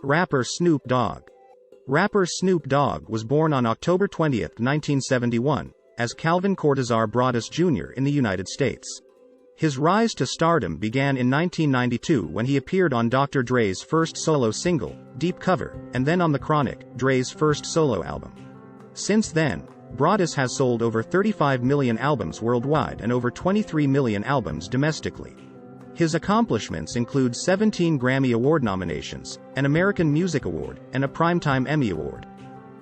Rapper Snoop Dogg. Rapper Snoop Dogg was born on October 20, 1971, as Calvin Cortazar Broadus Jr. in the United States. His rise to stardom began in 1992 when he appeared on Dr. Dre's first solo single, Deep Cover, and then on The Chronic, Dre's first solo album. Since then, Broadus has sold over 35 million albums worldwide and over 23 million albums domestically. His accomplishments include 17 Grammy Award nominations, an American Music Award, and a Primetime Emmy Award.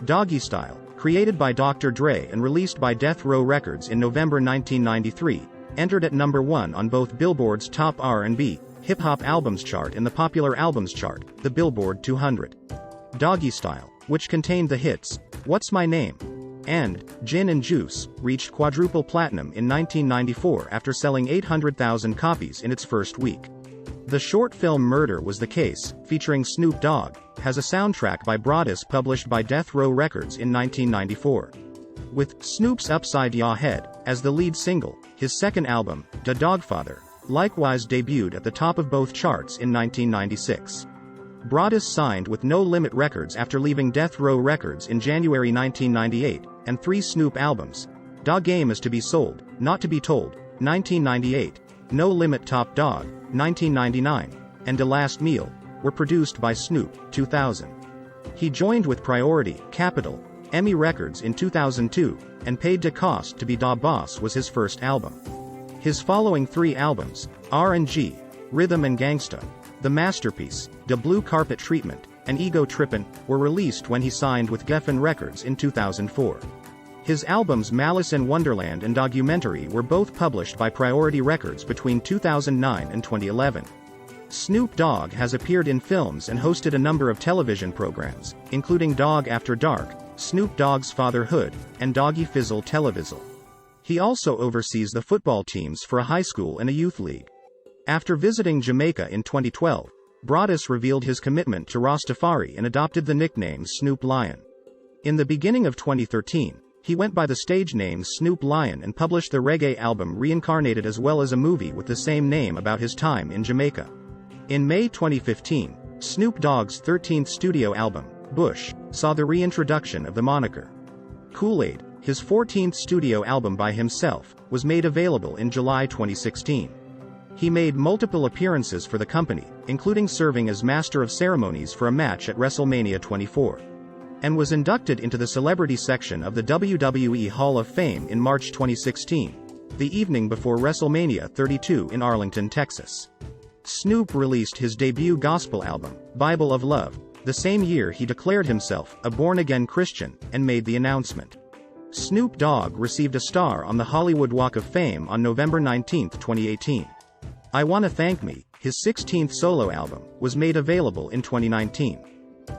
Doggystyle, created by Dr. Dre and released by Death Row Records in November 1993, entered at number 1 on both Billboard's Top R&B, Hip-Hop Albums chart and the Popular Albums chart, the Billboard 200. Doggystyle, which contained the hits, What's My Name? And Gin and Juice, reached quadruple platinum in 1994 after selling 800,000 copies in its first week. The short film Murder Was the Case, featuring Snoop Dogg, has a soundtrack by Broadus published by Death Row Records in 1994. With Snoop's Upside Ya Head as the lead single, his second album, Da Dogfather, likewise debuted at the top of both charts in 1996. Broadus signed with No Limit Records after leaving Death Row Records in January 1998, and 3 Snoop albums, Da Game Is to Be Sold, Not to Be Told, 1998, No Limit Top Dog, 1999, and Da Last Meal, were produced by Snoop, 2000. He joined with Priority, Capitol, Emmy Records in 2002, and Paid to Cost to Be Da Boss was his first album. His following 3 albums, R&G, Rhythm and Gangsta, The Masterpiece, Da Blue Carpet Treatment, and Ego Trippin', were released when he signed with Geffen Records in 2004. His albums Malice in Wonderland and Documentary were both published by Priority Records between 2009 and 2011. Snoop Dogg has appeared in films and hosted a number of television programs, including Dog After Dark, Snoop Dogg's Fatherhood, and Doggy Fizzle Televizzle. He also oversees the football teams for a high school and a youth league. After visiting Jamaica in 2012, Broadus revealed his commitment to Rastafari and adopted the nickname Snoop Lion. In the beginning of 2013, he went by the stage name Snoop Lion and published the reggae album Reincarnated as well as a movie with the same name about his time in Jamaica. In May 2015, Snoop Dogg's 13th studio album, Bush, saw the reintroduction of the moniker. Kool-Aid, his 14th studio album by himself, was made available in July 2016. He made multiple appearances for the company, including serving as Master of Ceremonies for a match at WrestleMania 24. And was inducted into the celebrity section of the WWE Hall of Fame in March 2016, the evening before WrestleMania 32 in Arlington, Texas. Snoop released his debut gospel album, Bible of Love, the same year he declared himself a born-again Christian, and made the announcement. Snoop Dogg received a star on the Hollywood Walk of Fame on November 19, 2018. I Wanna Thank Me, his 16th solo album, was made available in 2019.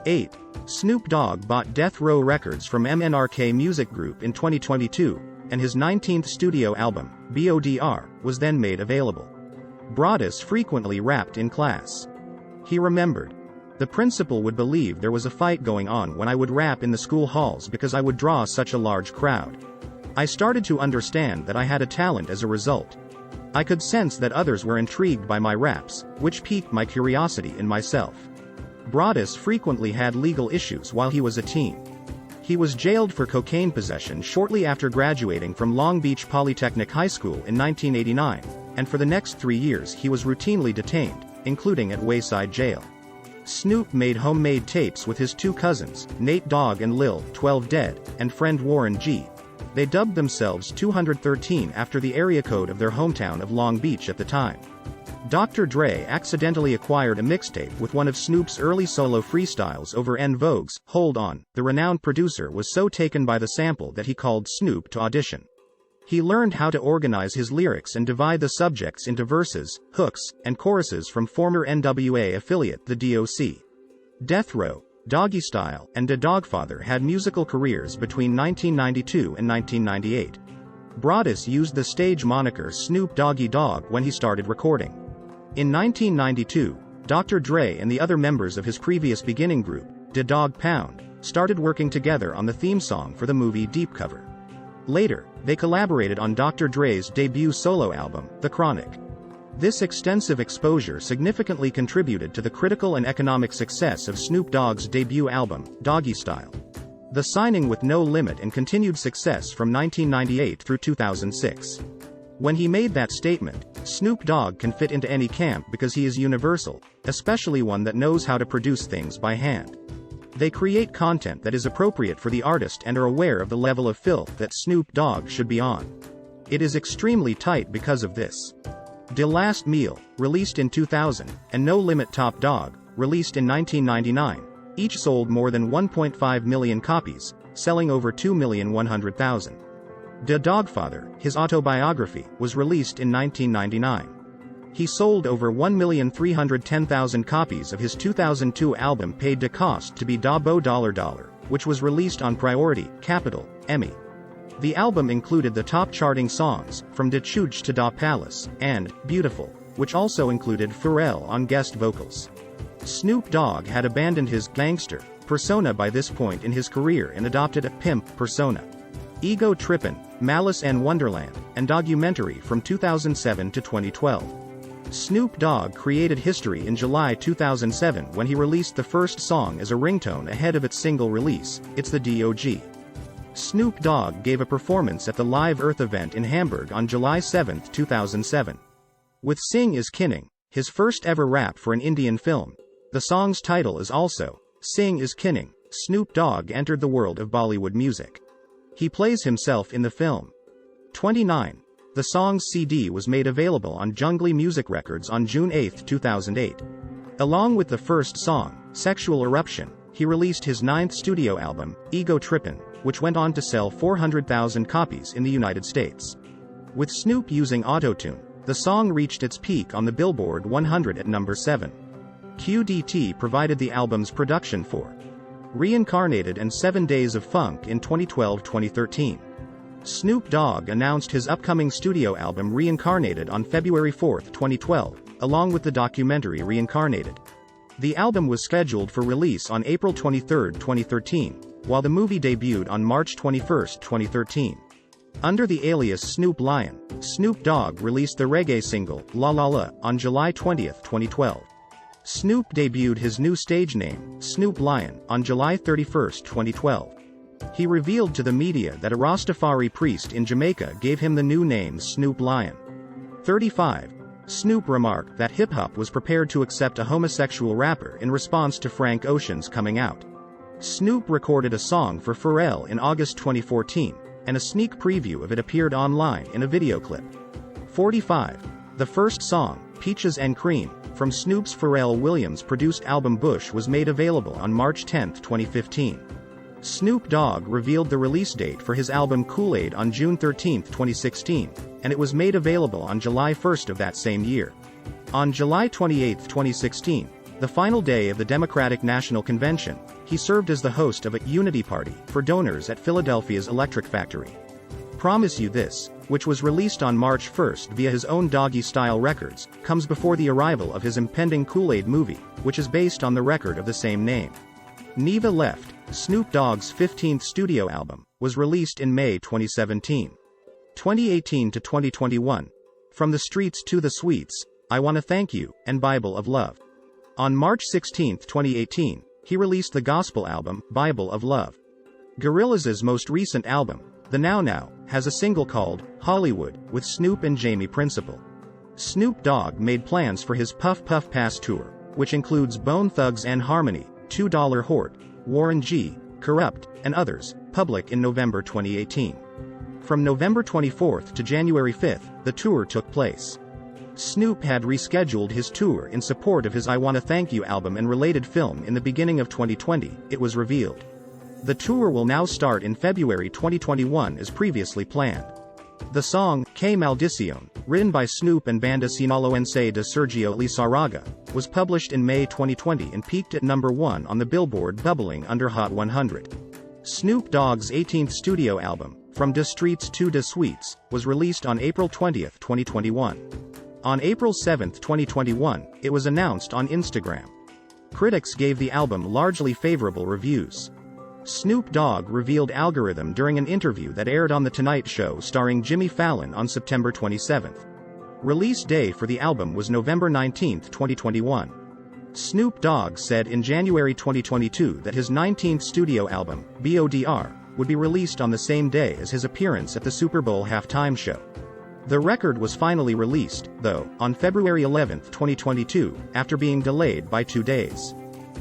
8. Snoop Dogg bought Death Row Records from MNRK Music Group in 2022, and his 19th studio album, BODR, was then made available. Broadus frequently rapped in class. He remembered, "The principal would believe there was a fight going on when I would rap in the school halls because I would draw such a large crowd. I started to understand that I had a talent as a result. I could sense that others were intrigued by my raps, which piqued my curiosity in myself." Broadus frequently had legal issues while he was a teen. He was jailed for cocaine possession shortly after graduating from Long Beach Polytechnic High School in 1989, and for the next 3 years he was routinely detained, including at Wayside Jail. Snoop made homemade tapes with his 2 cousins, Nate Dogg and Lil 12 Dead, and friend Warren G. They dubbed themselves 213 after the area code of their hometown of Long Beach at the time. Dr. Dre accidentally acquired a mixtape with one of Snoop's early solo freestyles over En Vogue's Hold On. The renowned producer was so taken by the sample that he called Snoop to audition. He learned how to organize his lyrics and divide the subjects into verses, hooks, and choruses from former NWA affiliate the DOC. Death Row, Doggystyle, and Da Dogfather had musical careers between 1992 and 1998. Broadus used the stage moniker Snoop Doggy Dogg when he started recording. In 1992, Dr. Dre and the other members of his previous beginning group, Da Dog Pound, started working together on the theme song for the movie Deep Cover. Later, they collaborated on Dr. Dre's debut solo album, The Chronic. This extensive exposure significantly contributed to the critical and economic success of Snoop Dogg's debut album, Doggystyle. The signing with No Limit and continued success from 1998 through 2006. When he made that statement, Snoop Dogg can fit into any camp because he is universal, especially one that knows how to produce things by hand. They create content that is appropriate for the artist and are aware of the level of filth that Snoop Dogg should be on. It is extremely tight because of this. De Last Meal, released in 2000, and No Limit Top Dog, released in 1999, each sold more than 1.5 million copies, selling over 2,100,000. The Dogfather, his autobiography, was released in 1999. He sold over 1,310,000 copies of his 2002 album Paid to Cost to Be Dabo Dollar Dollar, which was released on Priority, Capitol, EMI. The album included the top charting songs, From Da Chooch to Da Palace, and Beautiful, which also included Pharrell on guest vocals. Snoop Dogg had abandoned his gangster persona by this point in his career and adopted a pimp persona. Ego Trippin', Malice and Wonderland, and Documentary from 2007 to 2012. Snoop Dogg created history in July 2007 when he released the first song as a ringtone ahead of its single release, It's the Dog. Snoop Dogg gave a performance at the Live Earth event in Hamburg on July 7, 2007. With Sing Is Kinning, his first ever rap for an Indian film, the song's title is also Sing Is Kinning. Snoop Dogg entered the world of Bollywood music. He plays himself in the film. 29. The song's CD was made available on Jungly Music Records on June 8, 2008. Along with the first song, Sexual Eruption, he released his 9th studio album, Ego Trippin', which went on to sell 400,000 copies in the United States. With Snoop using autotune, the song reached its peak on the Billboard 100 at number 7. QDT provided the album's production for Reincarnated and 7 Days of Funk in 2012-2013. Snoop Dogg announced his upcoming studio album Reincarnated on February 4, 2012, along with the documentary Reincarnated. The album was scheduled for release on April 23, 2013, while the movie debuted on March 21, 2013. Under the alias Snoop Lion, Snoop Dogg released the reggae single, La La La, on July 20, 2012. Snoop debuted his new stage name, Snoop Lion, on July 31, 2012. He revealed to the media that a Rastafari priest in Jamaica gave him the new name Snoop Lion. 35. Snoop remarked that hip-hop was prepared to accept a homosexual rapper in response to Frank Ocean's coming out. Snoop recorded a song for Pharrell in August 2014, and a sneak preview of it appeared online in a video clip. 45. The first song, Peaches and Cream, from Snoop's Pharrell Williams-produced album Bush was made available on March 10, 2015. Snoop Dogg revealed the release date for his album Kool-Aid on June 13, 2016, and it was made available on July 1 of that same year. On July 28, 2016, the final day of the Democratic National Convention, he served as the host of a Unity Party for donors at Philadelphia's Electric Factory. Promise You This, which was released on March 1 via his own Doggystyle Records, comes before the arrival of his impending Kool-Aid movie, which is based on the record of the same name. Neva Left, Snoop Dogg's 15th studio album, was released in May 2017. 2018 to 2021. From the Streets to the Sweets, I Wanna Thank You, and Bible of Love. On March 16, 2018, he released the gospel album, Bible of Love. Gorillaz's most recent album, The Now Now, has a single called Hollywood, with Snoop and Jamie Principle. Snoop Dogg made plans for his Puff Puff Pass tour, which includes Bone Thugs and Harmony, $2 Hort, Warren G., Corrupt, and others, public in November 2018. From November 24 to January 5, the tour took place. Snoop had rescheduled his tour in support of his I Wanna Thank You album and related film in the beginning of 2020, it was revealed. The tour will now start in February 2021 as previously planned. The song, Que Maldición, written by Snoop and Banda Sinaloense de Sergio Lizarraga, was published in May 2020 and peaked at number 1 on the Billboard bubbling under Hot 100. Snoop Dogg's 18th studio album, From Da Streets to Da Sweets, was released on April 20, 2021. On April 7, 2021, it was announced on Instagram. Critics gave the album largely favorable reviews. Snoop Dogg revealed Algorithm during an interview that aired on The Tonight Show starring Jimmy Fallon on September 27. Release day for the album was November 19, 2021. Snoop Dogg said in January 2022 that his 19th studio album, BODR, would be released on the same day as his appearance at the Super Bowl halftime show. The record was finally released, though, on February 11, 2022, after being delayed by 2 days.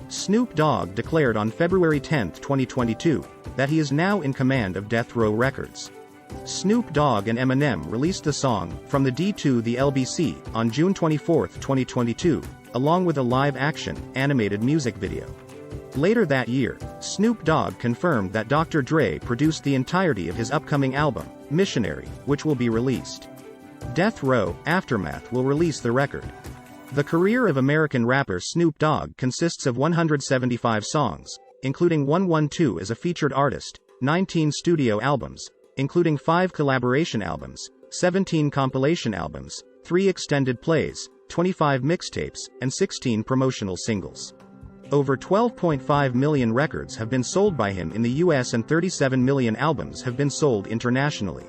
Snoop Dogg declared on February 10, 2022, that he is now in command of Death Row Records. Snoop Dogg and Eminem released the song, From the D to the LBC, on June 24, 2022, along with a live-action, animated music video. Later that year, Snoop Dogg confirmed that Dr. Dre produced the entirety of his upcoming album, Missionary, which will be released. Death Row, Aftermath will release the record. The career of American rapper Snoop Dogg consists of 175 songs, including 112 as a featured artist, 19 studio albums, including 5 collaboration albums, 17 compilation albums, 3 extended plays, 25 mixtapes, and 16 promotional singles. Over 12.5 million records have been sold by him in the US and 37 million albums have been sold internationally.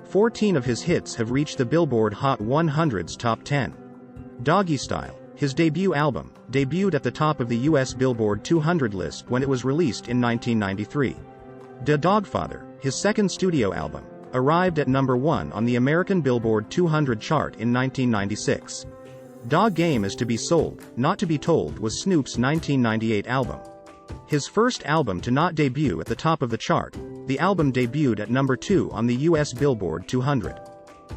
14 of his hits have reached the Billboard Hot 100's top 10. Doggystyle, his debut album, debuted at the top of the US Billboard 200 list when it was released in 1993. Da Dogfather, his second studio album, arrived at number 1 on the American Billboard 200 chart in 1996. Dog Game Is to Be Sold, Not to Be Told was Snoop's 1998 album. His first album to not debut at the top of the chart, the album debuted at number 2 on the US Billboard 200.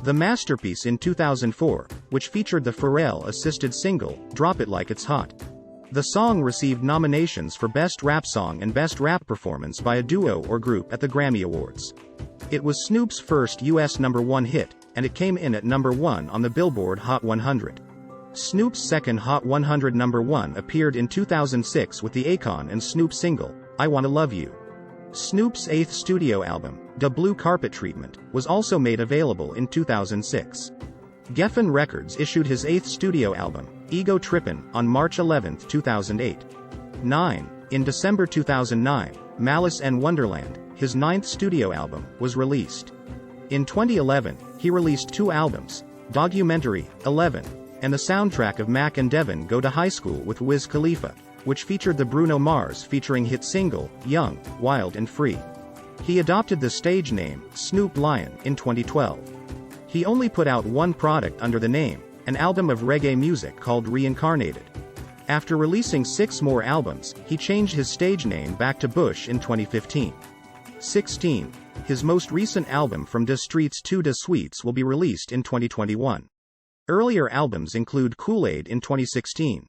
The masterpiece in 2004, which featured the Pharrell-assisted single, Drop It Like It's Hot. The song received nominations for Best Rap Song and Best Rap Performance by a Duo or Group at the Grammy Awards. It was Snoop's first US number 1 hit, and it came in at number 1 on the Billboard Hot 100. Snoop's second Hot 100 number 1 appeared in 2006 with the Akon and Snoop single, I Wanna Love You. Snoop's 8th studio album, Da Blue Carpet Treatment, was also made available in 2006. Geffen Records issued his 8th studio album, Ego Trippin', on March 11, 2008. 9. In December 2009, Malice and Wonderland, his 9th studio album, was released. In 2011, he released 2 albums, Documentary, 11, and the soundtrack of Mac and Devin Go to High School with Wiz Khalifa, which featured the Bruno Mars featuring hit single, Young, Wild and Free. He adopted the stage name, Snoop Lion, in 2012. He only put out one product under the name, an album of reggae music called Reincarnated. After releasing 6 more albums, he changed his stage name back to Bush in 2015. 16. His most recent album From Da Streets to Da Sweets will be released in 2021. Earlier albums include Kool-Aid in 2016,